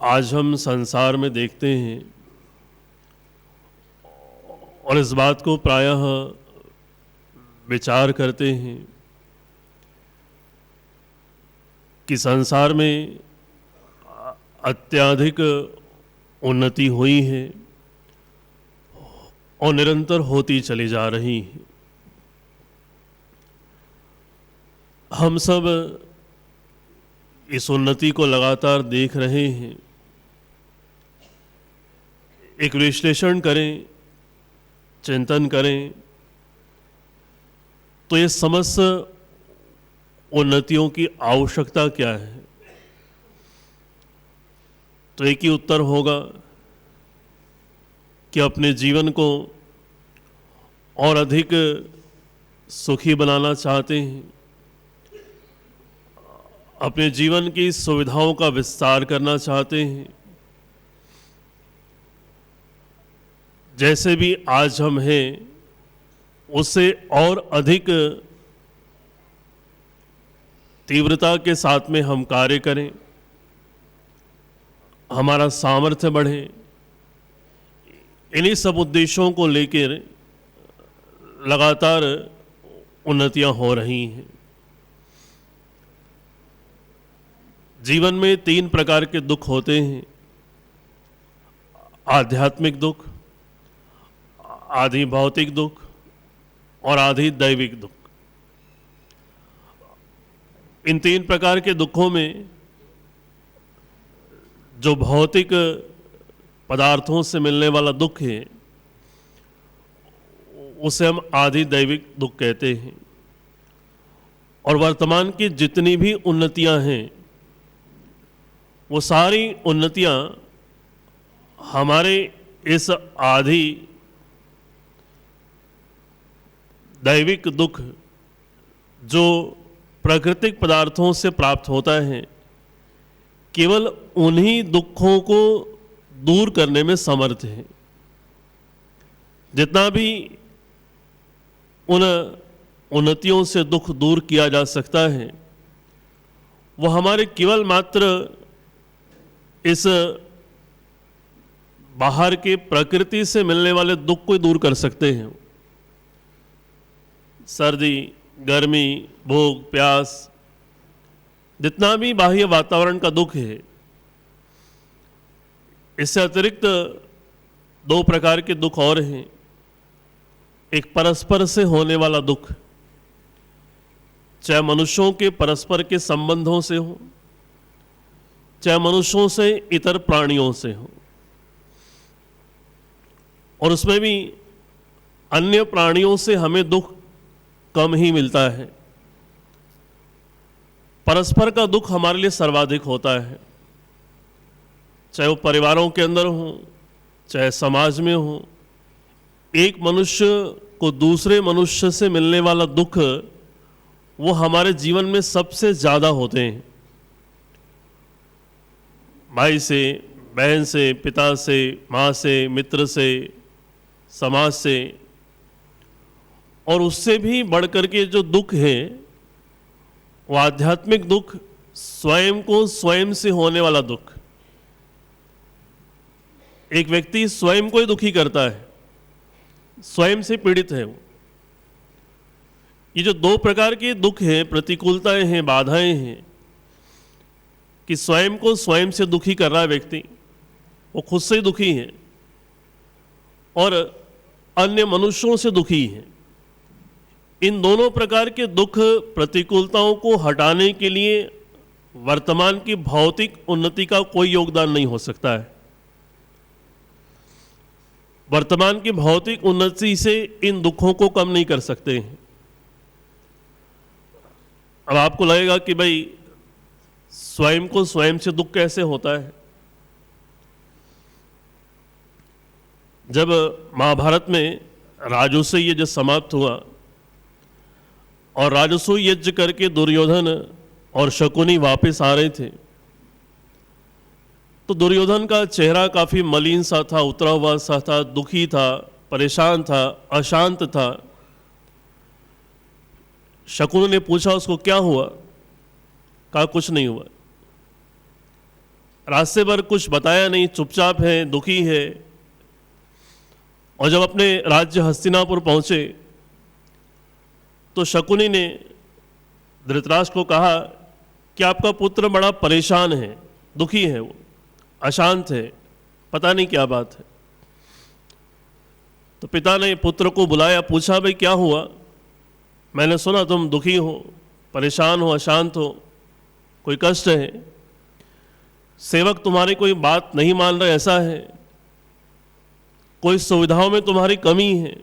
आज हम संसार में देखते हैं और इस बात को प्रायः विचार करते हैं कि संसार में अत्यधिक उन्नति हुई है और निरंतर होती चली जा रही है। हम सब इस उन्नति को लगातार देख रहे हैं। एक विश्लेषण करें, चिंतन करें तो ये समस्त उन्नतियों की आवश्यकता क्या है, तो एक ही उत्तर होगा कि अपने जीवन को और अधिक सुखी बनाना चाहते हैं, अपने जीवन की सुविधाओं का विस्तार करना चाहते हैं। जैसे भी आज हम हैं उससे और अधिक तीव्रता के साथ में हम कार्य करें, हमारा सामर्थ्य बढ़े। इन्हीं सब उद्देश्यों को लेकर लगातार उन्नतियां हो रही हैं। जीवन में 3 प्रकार के दुख होते हैं। आध्यात्मिक दुख, आधि भौतिक दुख और आधि दैविक दुख। इन 3 प्रकार के दुखों में जो भौतिक पदार्थों से मिलने वाला दुख है उसे हम आधि दैविक दुख कहते हैं। और वर्तमान की जितनी भी उन्नतियां हैं वो सारी उन्नतियां हमारे इस आधि दैविक दुख जो प्राकृतिक पदार्थों से प्राप्त होता है, केवल उन्हीं दुखों को दूर करने में समर्थ है। जितना भी उन उन्नतियों से दुख दूर किया जा सकता है वो हमारे केवल मात्र इस बाहर के प्रकृति से मिलने वाले दुख को दूर कर सकते हैं। सर्दी, गर्मी, भूख, प्यास, जितना भी बाह्य वातावरण का दुख है, इससे अतिरिक्त 2 प्रकार के दुख और हैं। एक परस्पर से होने वाला दुख, चाहे मनुष्यों के परस्पर के संबंधों से हो, चाहे मनुष्यों से इतर प्राणियों से हो, और उसमें भी अन्य प्राणियों से हमें दुख कम ही मिलता है। परस्पर का दुख हमारे लिए सर्वाधिक होता है, चाहे वो परिवारों के अंदर हो, चाहे समाज में हो। एक मनुष्य को दूसरे मनुष्य से मिलने वाला दुख वो हमारे जीवन में सबसे ज़्यादा होते हैं। भाई से, बहन से, पिता से, माँ से, मित्र से, समाज से, और उससे भी बढ़कर के जो दुख है वो आध्यात्मिक दुख, स्वयं को स्वयं से होने वाला दुख। एक व्यक्ति स्वयं को ही दुखी करता है, स्वयं से पीड़ित है वो। ये जो 2 प्रकार के दुख हैं, प्रतिकूलताएं हैं, बाधाएं हैं, कि स्वयं को स्वयं से दुखी कर रहा है व्यक्ति, वो खुद से ही दुखी है और अन्य मनुष्यों से दुखी है। इन दोनों प्रकार के दुख प्रतिकूलताओं को हटाने के लिए वर्तमान की भौतिक उन्नति का कोई योगदान नहीं हो सकता है। वर्तमान की भौतिक उन्नति से इन दुखों को कम नहीं कर सकते हैं। अब आपको लगेगा कि भाई स्वयं को स्वयं से दुख कैसे होता है। जब महाभारत में राजसूय यज्ञ समाप्त हुआ और राजसूय यज्ञ करके दुर्योधन और शकुनी वापस आ रहे थे, तो दुर्योधन का चेहरा काफ़ी मलिन सा था, उतरा हुआ सा था, दुखी था, परेशान था, अशांत था। शकुनी ने पूछा उसको क्या हुआ, कहा कुछ नहीं हुआ। रास्ते भर कुछ बताया नहीं, चुपचाप है, दुखी है। और जब अपने राज्य हस्तिनापुर पहुंचे तो शकुनी ने धृतराष्ट्र को कहा कि आपका पुत्र बड़ा परेशान है, दुखी है, वो अशांत है, पता नहीं क्या बात है। तो पिता ने पुत्र को बुलाया, पूछा भाई क्या हुआ, मैंने सुना तुम दुखी हो, परेशान हो, अशांत हो, कोई कष्ट है, सेवक तुम्हारी कोई बात नहीं मान रहे, ऐसा है, कोई सुविधाओं में तुम्हारी कमी है,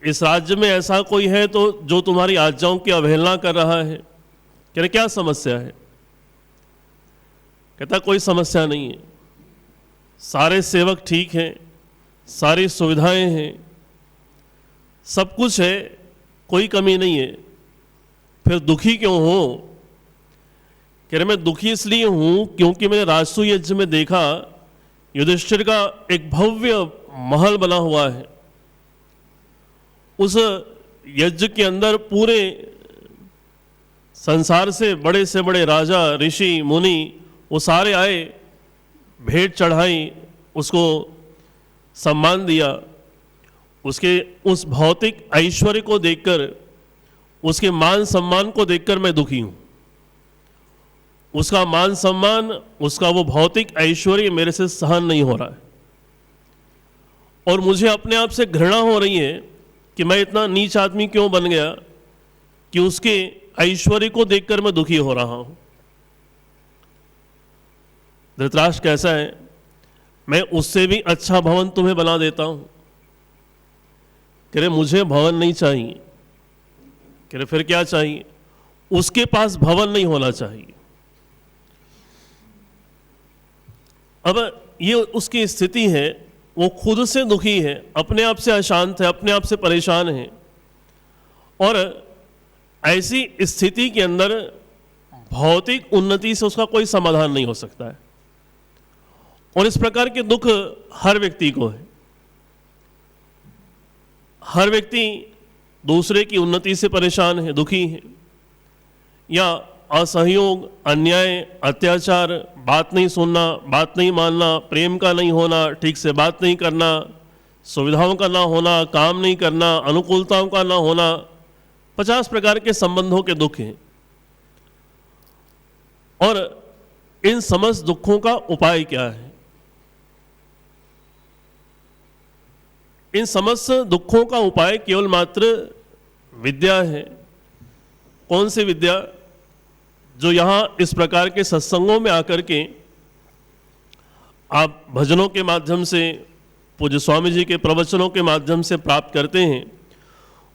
इस राज्य में ऐसा कोई है तो जो तुम्हारी आज्ञाओं की अवहेलना कर रहा है, कह रहे क्या समस्या है। कहता कोई समस्या नहीं है, सारे सेवक ठीक हैं, सारी सुविधाएं हैं, सब कुछ है, कोई कमी नहीं है, फिर दुखी क्यों हो। कह रहे मैं दुखी इसलिए हूं क्योंकि मैंने राजसूय यज्ञ में देखा युधिष्ठिर का एक भव्य महल बना हुआ है, उस यज्ञ के अंदर पूरे संसार से बड़े राजा, ऋषि, मुनि वो सारे आए, भेंट चढ़ाई, उसको सम्मान दिया। उसके उस भौतिक ऐश्वर्य को देखकर, उसके मान सम्मान को देखकर मैं दुखी हूं। उसका मान सम्मान, उसका वो भौतिक ऐश्वर्य मेरे से सहन नहीं हो रहा है और मुझे अपने आप से घृणा हो रही है कि मैं इतना नीच आदमी क्यों बन गया कि उसके ऐश्वर्य को देखकर मैं दुखी हो रहा हूं। धृतराष्ट्र कैसा है, मैं उससे भी अच्छा भवन तुम्हें बना देता हूं। कह रहे मुझे भवन नहीं चाहिए। कह रहे फिर क्या चाहिए। उसके पास भवन नहीं होना चाहिए। अब ये उसकी स्थिति है, वो खुद से दुखी है, अपने आप से अशांत है, अपने आप से परेशान है और ऐसी स्थिति के अंदर भौतिक उन्नति से उसका कोई समाधान नहीं हो सकता है। और इस प्रकार के दुख हर व्यक्ति को है। हर व्यक्ति दूसरे की उन्नति से परेशान है, दुखी है, या असहयोग, अन्याय, अत्याचार, बात नहीं सुनना, बात नहीं मानना, प्रेम का नहीं होना, ठीक से बात नहीं करना, सुविधाओं का ना होना, काम नहीं करना, अनुकूलताओं का ना होना, 50 प्रकार के संबंधों के दुख हैं। और इन समस्त दुखों का उपाय क्या है। इन समस्त दुखों का उपाय केवल मात्र विद्या है। कौन सी विद्या। जो यहाँ इस प्रकार के सत्संगों में आकर के आप भजनों के माध्यम से, पूज्य स्वामी जी के प्रवचनों के माध्यम से प्राप्त करते हैं,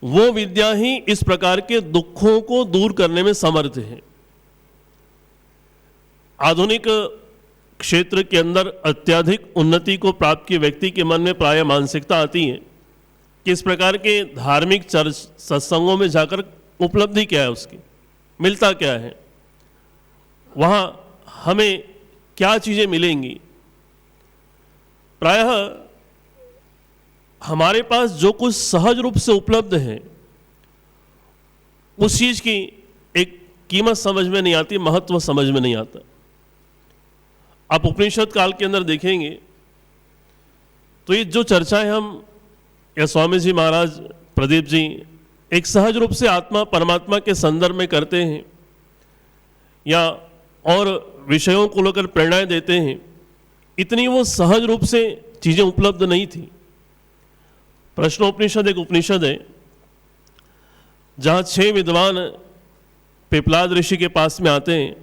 वो विद्या ही इस प्रकार के दुखों को दूर करने में समर्थ है। आधुनिक क्षेत्र के अंदर अत्यधिक उन्नति को प्राप्त किए व्यक्ति के मन में प्राय मानसिकता आती है कि इस प्रकार के धार्मिक सत्संगों में जाकर उपलब्धि क्या है, उसकी मिलता क्या है, वहाँ हमें क्या चीज़ें मिलेंगी। प्रायः हमारे पास जो कुछ सहज रूप से उपलब्ध है उस चीज़ की एक कीमत समझ में नहीं आती, महत्व समझ में नहीं आता। आप उपनिषद काल के अंदर देखेंगे तो ये जो चर्चाएं हम या स्वामी जी महाराज, प्रदीप जी एक सहज रूप से आत्मा परमात्मा के संदर्भ में करते हैं या और विषयों को लेकर प्रेरणाएं देते हैं, इतनी वो सहज रूप से चीज़ें उपलब्ध नहीं थी। प्रश्नोपनिषद एक उपनिषद है जहाँ 6 विद्वान पिपलाद ऋषि के पास में आते हैं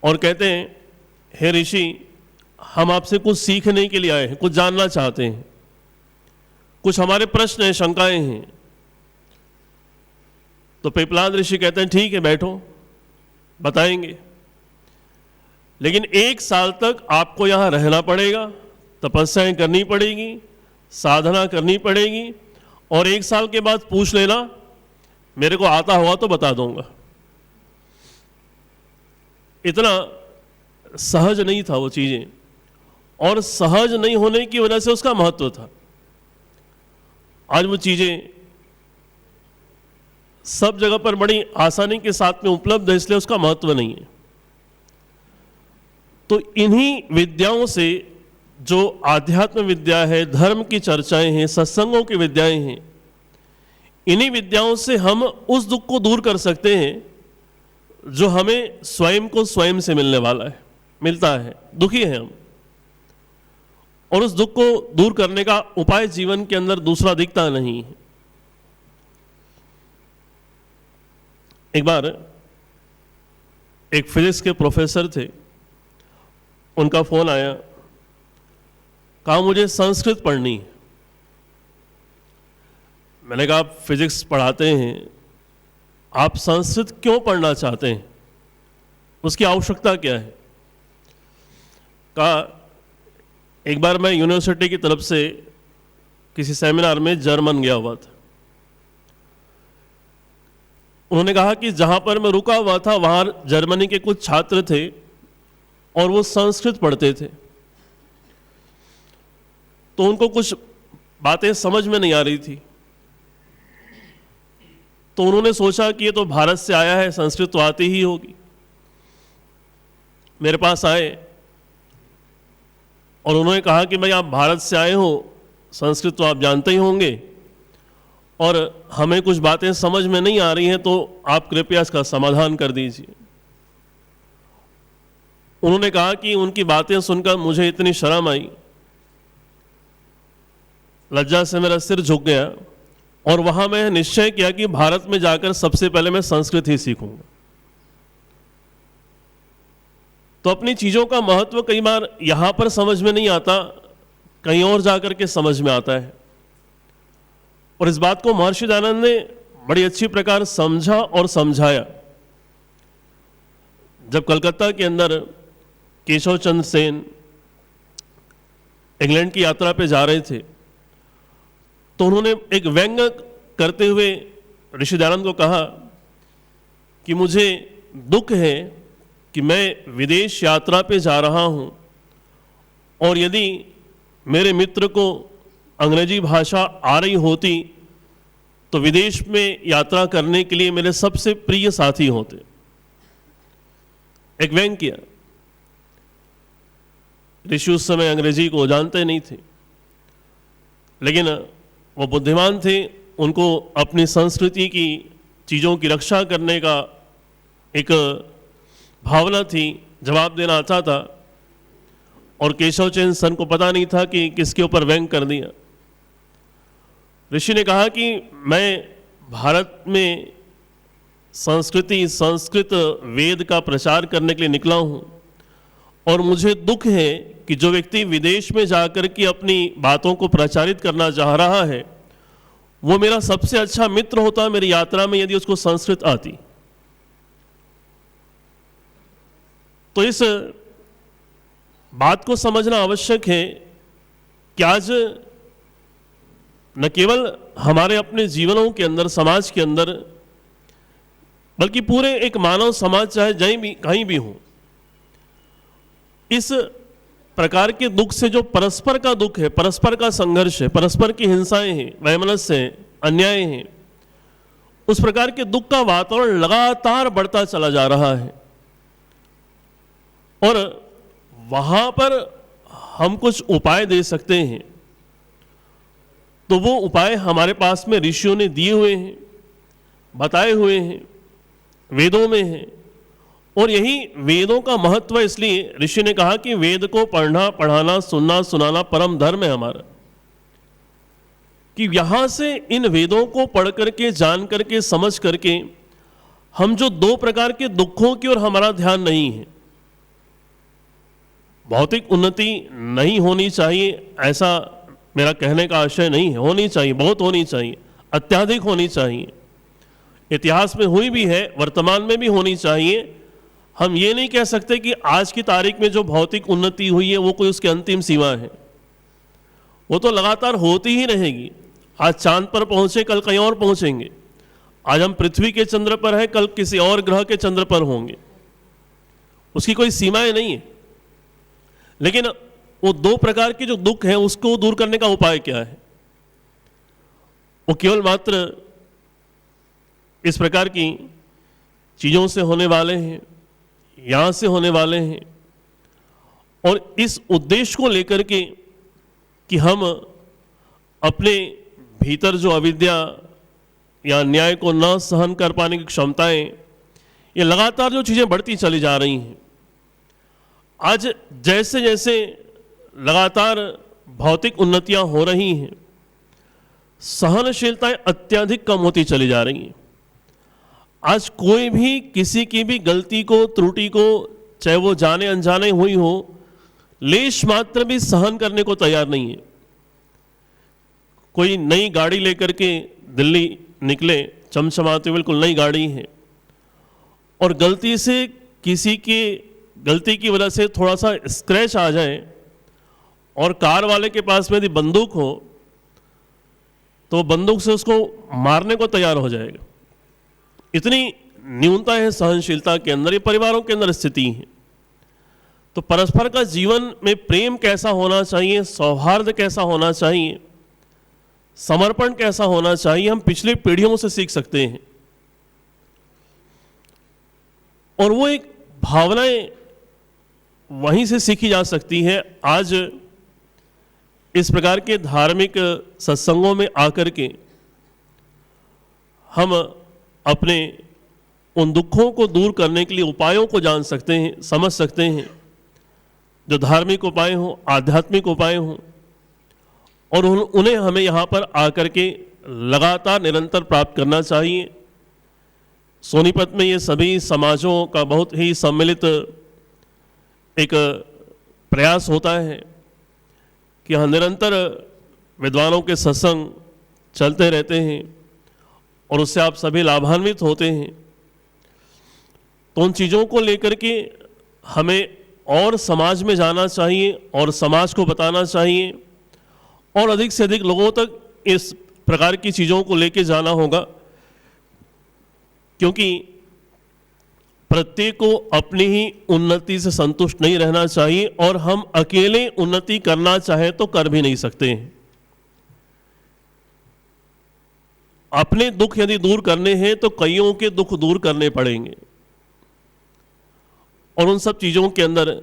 और कहते हैं, हे ऋषि, हम आपसे कुछ सीखने के लिए आए हैं, कुछ जानना चाहते हैं, कुछ हमारे प्रश्न हैं, शंकाएं हैं। तो पिपलाद ऋषि कहते हैं, ठीक है, बैठो, बताएंगे, लेकिन 1 साल तक आपको यहाँ रहना पड़ेगा, तपस्याएं करनी पड़ेगी, साधना करनी पड़ेगी, और 1 साल के बाद पूछ लेना, मेरे को आता हुआ तो बता दूंगा। इतना सहज नहीं था वो चीज़ें, और सहज नहीं होने की वजह से उसका महत्व था। आज वो चीज़ें सब जगह पर बड़ी आसानी के साथ में उपलब्ध है, इसलिए उसका महत्व नहीं है। तो इन्हीं विद्याओं से, जो आध्यात्म विद्या है, धर्म की चर्चाएं हैं, सत्संगों की विद्याएं हैं, इन्हीं विद्याओं से हम उस दुख को दूर कर सकते हैं जो हमें स्वयं को स्वयं से मिलने वाला है, मिलता है। दुखी हैं हम, और उस दुख को दूर करने का उपाय जीवन के अंदर दूसरा दिखता नहीं है। एक बार एक फिजिक्स के प्रोफेसर थे, उनका फोन आया, कहा मुझे संस्कृत पढ़नी है। मैंने कहा आप फिजिक्स पढ़ाते हैं, आप संस्कृत क्यों पढ़ना चाहते हैं, उसकी आवश्यकता क्या है? कहा एक बार मैं यूनिवर्सिटी की तरफ से किसी सेमिनार में जर्मन गया हुआ था। उन्होंने कहा कि जहां पर मैं रुका हुआ था वहां जर्मनी के कुछ छात्र थे और वो संस्कृत पढ़ते थे, तो उनको कुछ बातें समझ में नहीं आ रही थी। तो उन्होंने सोचा कि ये तो भारत से आया है, संस्कृत तो आती ही होगी। मेरे पास आए और उन्होंने कहा कि भाई आप भारत से आए हो, संस्कृत तो आप जानते ही होंगे, और हमें कुछ बातें समझ में नहीं आ रही हैं, तो आप कृपया इसका समाधान कर दीजिए। उन्होंने कहा कि उनकी बातें सुनकर मुझे इतनी शर्म आई, लज्जा से मेरा सिर झुक गया, और वहां मैं निश्चय किया कि भारत में जाकर सबसे पहले मैं संस्कृत ही सीखूंगा। तो अपनी चीजों का महत्व कई बार यहां पर समझ में नहीं आता, कहीं और जाकर के समझ में आता है। और इस बात को महर्षि दयानंद ने बड़ी अच्छी प्रकार समझा और समझाया। जब कलकत्ता के अंदर केशव चंद्र सेन इंग्लैंड की यात्रा पे जा रहे थे, तो उन्होंने एक व्यंग करते हुए ऋषि दयानंद को कहा कि मुझे दुख है कि मैं विदेश यात्रा पे जा रहा हूं, और यदि मेरे मित्र को अंग्रेजी भाषा आ रही होती तो विदेश में यात्रा करने के लिए मेरे सबसे प्रिय साथी होते। एक व्यंग किया। ऋषि उस समय अंग्रेजी को जानते नहीं थे, लेकिन वो बुद्धिमान थे, उनको अपनी संस्कृति की चीज़ों की रक्षा करने का एक भावना थी, जवाब देना आता था। और केशव चंद्र सेन को पता नहीं था कि किसके ऊपर व्यंग कर दिया। ऋषि ने कहा कि मैं भारत में संस्कृति, संस्कृत वेद का प्रचार करने के लिए निकला हूँ, और मुझे दुख है कि जो व्यक्ति विदेश में जाकर के अपनी बातों को प्रचारित करना चाह रहा है, वो मेरा सबसे अच्छा मित्र होता मेरी यात्रा में यदि उसको संस्कृत आती। तो इस बात को समझना आवश्यक है कि आज न केवल हमारे अपने जीवनों के अंदर, समाज के अंदर, बल्कि पूरे एक मानव समाज चाहे कहीं भी हो, इस प्रकार के दुख से, जो परस्पर का दुख है, परस्पर का संघर्ष है, परस्पर की हिंसाएं हैं, वैमनस्य है, अन्याय हैं, उस प्रकार के दुख का वातावरण लगातार बढ़ता चला जा रहा है। और वहां पर हम कुछ उपाय दे सकते हैं, तो वो उपाय हमारे पास में ऋषियों ने दिए हुए हैं, बताए हुए हैं, वेदों में हैं। और यही वेदों का महत्व, इसलिए ऋषि ने कहा कि वेद को पढ़ना, पढ़ाना, सुनना, सुनाना परम धर्म है हमारा। कि यहां से इन वेदों को पढ़ करके, जान करके, समझ करके, हम जो दो प्रकार के दुखों की ओर हमारा ध्यान नहीं है, भौतिक उन्नति नहीं होनी चाहिए, ऐसा मेरा कहने का आशय नहीं है, होनी चाहिए, बहुत होनी चाहिए, अत्याधिक होनी चाहिए, इतिहास में हुई भी है, वर्तमान में भी होनी चाहिए। हम ये नहीं कह सकते कि आज की तारीख में जो भौतिक उन्नति हुई है वो कोई उसकी अंतिम सीमा है, वो तो लगातार होती ही रहेगी। आज चांद पर पहुंचे, कल कहीं और पहुंचेंगे। आज हम पृथ्वी के चंद्र पर हैं, कल किसी और ग्रह के चंद्र पर होंगे, उसकी कोई सीमाएं नहीं है। लेकिन वो दो प्रकार के जो दुख हैं उसको दूर करने का उपाय क्या है? वो केवल मात्र इस प्रकार की चीजों से होने वाले हैं, यहां से होने वाले हैं। और इस उद्देश्य को लेकर के कि हम अपने भीतर जो अविद्या या न्याय को न सहन कर पाने की क्षमताएं, ये लगातार जो चीज़ें बढ़ती चली जा रही हैं। आज जैसे जैसे लगातार भौतिक उन्नतियां हो रही हैं, सहनशीलताएं अत्यधिक कम होती चली जा रही हैं। आज कोई भी किसी की भी गलती को, त्रुटि को, चाहे वो जाने अनजाने हुई हो, लेश मात्र भी सहन करने को तैयार नहीं है। कोई नई गाड़ी लेकर के दिल्ली निकले, चमचमाते बिल्कुल नई गाड़ी है, और गलती से किसी की गलती की वजह से थोड़ा सा स्क्रैच आ जाए और कार वाले के पास में यदि बंदूक हो तो बंदूक से उसको मारने को तैयार हो जाएगा। इतनी न्यूनता है सहनशीलता के अंदर। ये परिवारों के अंदर स्थिति है। तो परस्पर का जीवन में प्रेम कैसा होना चाहिए, सौहार्द कैसा होना चाहिए, समर्पण कैसा होना चाहिए, हम पिछली पीढ़ियों से सीख सकते हैं। और वो एक भावनाएं वहीं से सीखी जा सकती है। आज इस प्रकार के धार्मिक सत्संगों में आकर के हम अपने उन दुखों को दूर करने के लिए उपायों को जान सकते हैं, समझ सकते हैं, जो धार्मिक उपाय हों, आध्यात्मिक उपाय हों, और उन्हें हमें यहाँ पर आकर के लगातार निरंतर प्राप्त करना चाहिए। सोनीपत में ये सभी समाजों का बहुत ही सम्मिलित एक प्रयास होता है कि यहाँ निरंतर विद्वानों के सत्संग चलते रहते हैं और उससे आप सभी लाभान्वित होते हैं। तो उन चीज़ों को लेकर के हमें और समाज में जाना चाहिए और समाज को बताना चाहिए और अधिक से अधिक लोगों तक इस प्रकार की चीज़ों को लेके जाना होगा, क्योंकि प्रत्येक को अपनी ही उन्नति से संतुष्ट नहीं रहना चाहिए और हम अकेले उन्नति करना चाहे तो कर भी नहीं सकते हैं। अपने दुख यदि दूर करने हैं तो कईयों के दुख दूर करने पड़ेंगे, और उन सब चीज़ों के अंदर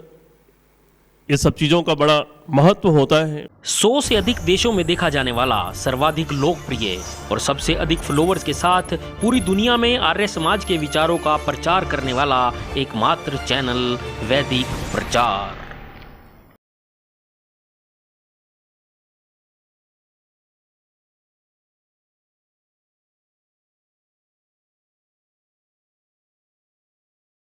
ये सब चीज़ों का बड़ा महत्व होता है। 100 से अधिक देशों में देखा जाने वाला, सर्वाधिक लोकप्रिय और सबसे अधिक फॉलोअर्स के साथ पूरी दुनिया में आर्य समाज के विचारों का प्रचार करने वाला एकमात्र चैनल वैदिक प्रचार।